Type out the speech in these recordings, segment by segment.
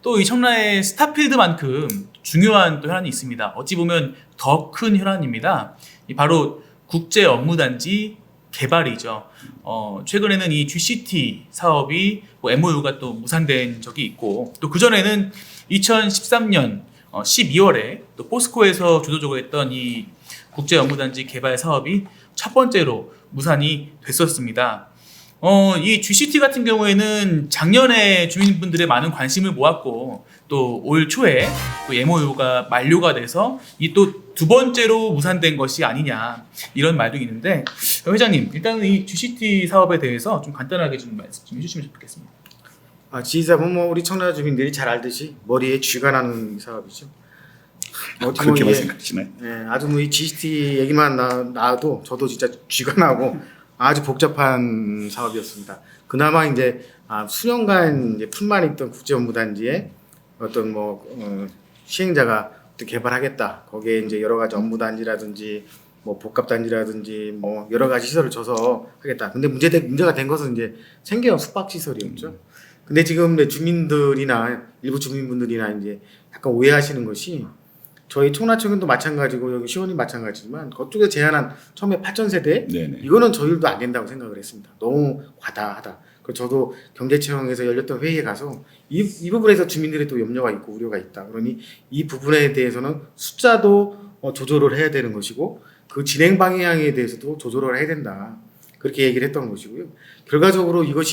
또 이 청라의 스타필드만큼 중요한 또 현안이 있습니다. 어찌 보면 더 큰 현안입니다. 바로 국제 업무단지 개발이죠. 최근에는 이 GCT 사업이 MOU가 또 무산된 적이 있고, 또 그전에는 2013년 12월에 또 포스코에서 주도적으로 했던 이 국제 업무단지 개발 사업이 첫 번째로 무산이 됐었습니다. 이 GCT 같은 경우에는 작년에 주민분들의 많은 관심을 모았고, 또 올 초에 또 MOU가 만료가 돼서 이 또 두 번째로 무산된 것이 아니냐, 이런 말도 있는데, 회장님 일단은 이 GCT 사업에 대해서 좀 간단하게 좀 말씀 좀 해주시면 좋겠습니다. GCT 사업은 뭐 우리 청라 주민들이 잘 알듯이 머리에 쥐가 나는 사업이죠. 그렇게만 생각하시나요? 아주 뭐 이 GCT 얘기만 나와도 저도 진짜 쥐가 나고 아주 복잡한 사업이었습니다. 그나마 이제 수년간 이제 품만 있던 국제업무단지에 어떤 시행자가 또 개발하겠다. 거기에 이제 여러 가지 업무단지라든지 뭐 복합단지라든지 뭐 여러 가지 시설을 줘서 하겠다. 근데 문제가 된 것은 이제 생계형 숙박시설이었죠. 근데 지금 주민들이나 일부 주민분들이나 이제 약간 오해하시는 것이, 저희 청라청도 마찬가지고 여기 시원이 마찬가지지만 그쪽에 제안한 처음에 8,000세대 네네. 이거는 저희도 안 된다고 생각을 했습니다. 너무 과다하다. 그래서 저도 경제청에서 열렸던 회의에 가서 이 부분에서 주민들의 또 염려가 있고 우려가 있다. 그러니 이 부분에 대해서는 숫자도 조절을 해야 되는 것이고 그 진행 방향에 대해서도 조절을 해야 된다. 그렇게 얘기를 했던 것이고요. 결과적으로 이것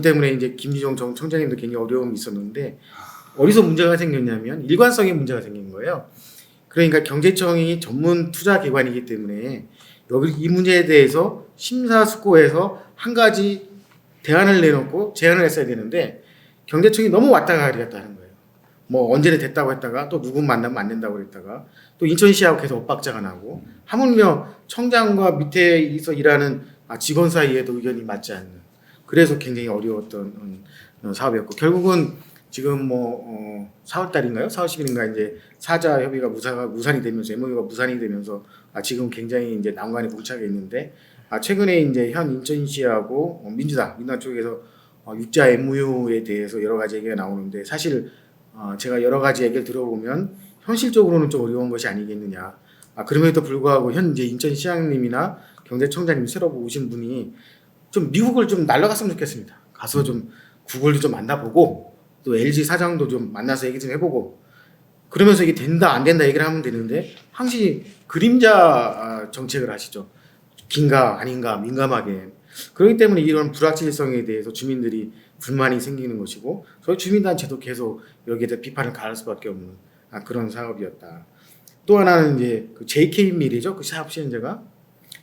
때문에 이제 김지종 청장님도 굉장히 어려움이 있었는데, 어디서 문제가 생겼냐면 일관성에 문제가 생긴 거예요. 그러니까 경제청이 전문 투자 기관이기 때문에 여기 이 문제에 대해서 심사숙고해서 한 가지 대안을 내놓고 제안을 했어야 되는데, 경제청이 너무 왔다 갔다 하는 거예요. 뭐 언제는 됐다고 했다가 또 누구 만나면 안 된다고 그랬다가 또 인천시하고 계속 엇박자가 나고, 하물며 청장과 밑에서 일하는 직원 사이에도 의견이 맞지 않는, 그래서 굉장히 어려웠던 사업이었고, 결국은 지금 4월 달인가요? 4월 10일인가 이제 사자 협의가 무산이 되면서 MOU가 무산이 되면서 지금 굉장히 이제 난관에 봉착해 있는데, 최근에 이제 현 인천시하고 민주당 쪽에서 육자 MOU에 대해서 여러 가지 얘기가 나오는데, 사실 제가 여러 가지 얘기를 들어보면 현실적으로는 좀 어려운 것이 아니겠느냐. 그럼에도 불구하고 현재 인천시장님이나 경제청장님 새로 오신 분이 좀 미국을 좀 날아갔으면 좋겠습니다. 가서 좀 구글도 좀 만나보고 또 LG 사장도 좀 만나서 얘기 좀 해보고, 그러면서 이게 된다 안 된다 얘기를 하면 되는데 항시 그림자 정책을 하시죠. 긴가 아닌가 민감하게. 그렇기 때문에 이런 불확실성에 대해서 주민들이 불만이 생기는 것이고, 저희 주민단체도 계속 여기에 대해 비판을 가할 수밖에 없는 그런 사업이었다. 또 하나는 이제 그 JK밀이죠. 그 사업 시행자가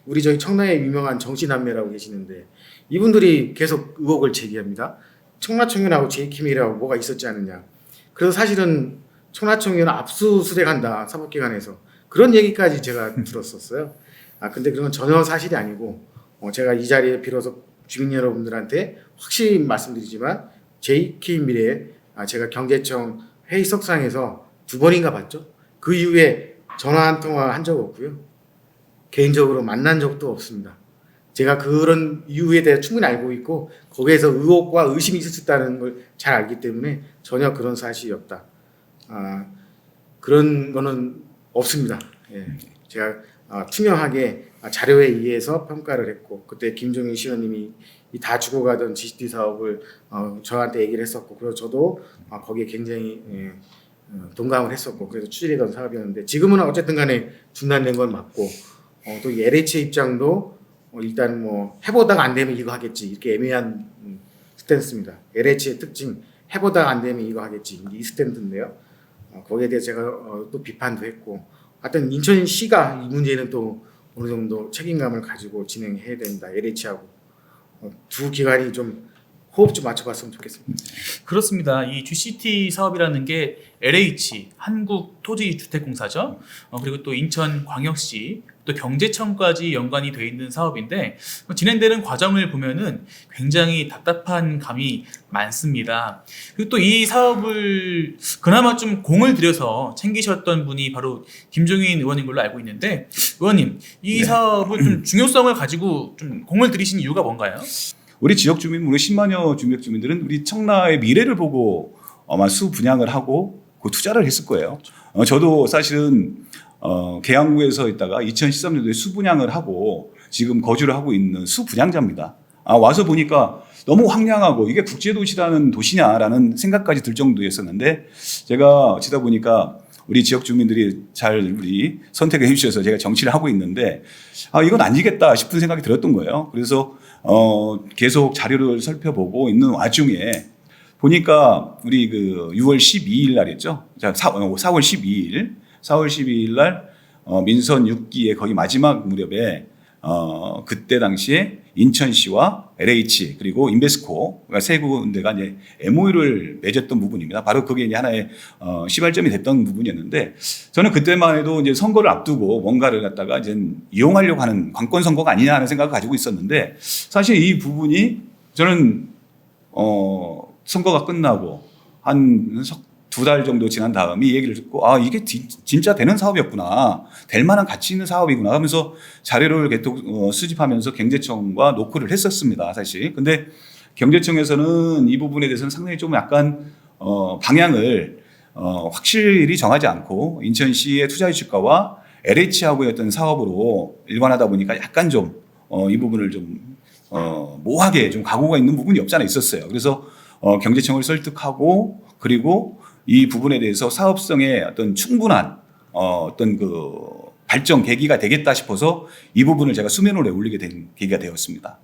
우리 저희 청라에 유명한 정신남매라고 계시는데, 이분들이 계속 의혹을 제기합니다. 청라청년하고 JK밀하고 뭐가 있었지 않느냐. 그래서 사실은 청라청년 압수수색한다, 사법기관에서. 그런 얘기까지 제가 들었었어요. 근데 그런 건 전혀 사실이 아니고, 제가 이 자리에 빌어서 주민 여러분들한테 확실히 말씀드리지만, JK밀에 제가 경제청 회의석상에서 2번인가 봤죠. 그 이후에 전화 한 통화 한 적 없고요. 개인적으로 만난 적도 없습니다. 제가 그런 이유에 대해 충분히 알고 있고 거기에서 의혹과 의심이 있을 수 있다는 걸 잘 알기 때문에 전혀 그런 사실이 없다. 그런 거는 없습니다. 예. 제가 투명하게 자료에 의해서 평가를 했고, 그때 김종인 시의원님이 다 죽어가던 GCT 사업을 저한테 얘기를 했었고, 그래서 저도 거기에 굉장히 동감을 했었고, 그래서 추진했던 사업이었는데, 지금은 어쨌든 간에 중단된 건 맞고, 또 LH의 입장도 일단 해보다가 안 되면 이거 하겠지, 이렇게 애매한 스탠스입니다. LH의 특징, 해보다가 안 되면 이거 하겠지, 이 스탠스인데요. 거기에 대해서 제가 또 비판도 했고, 하여튼 인천시가 이 문제는 또 어느 정도 책임감을 가지고 진행해야 된다. LH하고 두 기관이 좀 호흡 좀 맞춰봤으면 좋겠습니다. 그렇습니다. 이 GCT 사업이라는 게 LH 한국토지주택공사죠. 그리고 또 인천광역시, 또 경제청까지 연관이 돼 있는 사업인데, 진행되는 과정을 보면은 굉장히 답답한 감이 많습니다. 그리고 또 이 사업을 그나마 좀 공을 들여서 챙기셨던 분이 바로 김종인 의원인 걸로 알고 있는데, 의원님, 이 사업을 좀 중요성을 가지고 좀 공을 들이신 이유가 뭔가요? 우리 지역 주민, 우리 10만여 주민 주민들은 우리 청라의 미래를 보고 아마 수 분양을 하고 그 투자를 했을 거예요. 저도 사실은 계양구에서 있다가 2013년도에 수 분양을 하고 지금 거주를 하고 있는 수 분양자입니다. 와서 보니까 너무 황량하고 이게 국제도시라는 도시냐라는 생각까지 들 정도였었는데 제가 어찌다 보니까 우리 지역 주민들이 잘 우리 선택을 해주셔서 제가 정치를 하고 있는데 이건 아니겠다 싶은 생각이 들었던 거예요. 그래서 계속 자료를 살펴보고 있는 와중에 보니까 우리 그 6월 12일 날이었죠. 4월 12일 날 민선 6기의 거의 마지막 무렵에 그때 당시에 인천시와 LH 그리고 인베스코 세 군데가 이제 MOU를 맺었던 부분입니다. 바로 그게 이제 하나의 시발점이 됐던 부분이었는데 저는 그때만 해도 이제 선거를 앞두고 뭔가를 갖다가 이제 이용하려고 하는 관권 선거가 아니냐 하는 생각을 가지고 있었는데 사실 이 부분이 저는 선거가 끝나고 한 두 달 정도 지난 다음에 이 얘기를 듣고 이게 진짜 되는 사업이었구나. 될 만한 가치 있는 사업이구나 하면서 자료를 계속 수집하면서 경제청과 노크를 했었습니다. 사실. 근데 경제청에서는 이 부분에 대해서는 상당히 좀 약간 방향을 확실히 정하지 않고 인천시의 투자의 주가와 LH하고의 어떤 사업으로 일관하다 보니까 약간 좀 이 부분을 좀 모호하게 좀 각오가 있는 부분이 없지 않아 있었어요. 그래서 경제청을 설득하고 그리고 이 부분에 대해서 사업성의 어떤 충분한 어떤 그 발전 계기가 되겠다 싶어서 이 부분을 제가 수면 위에 올리게 된 계기가 되었습니다.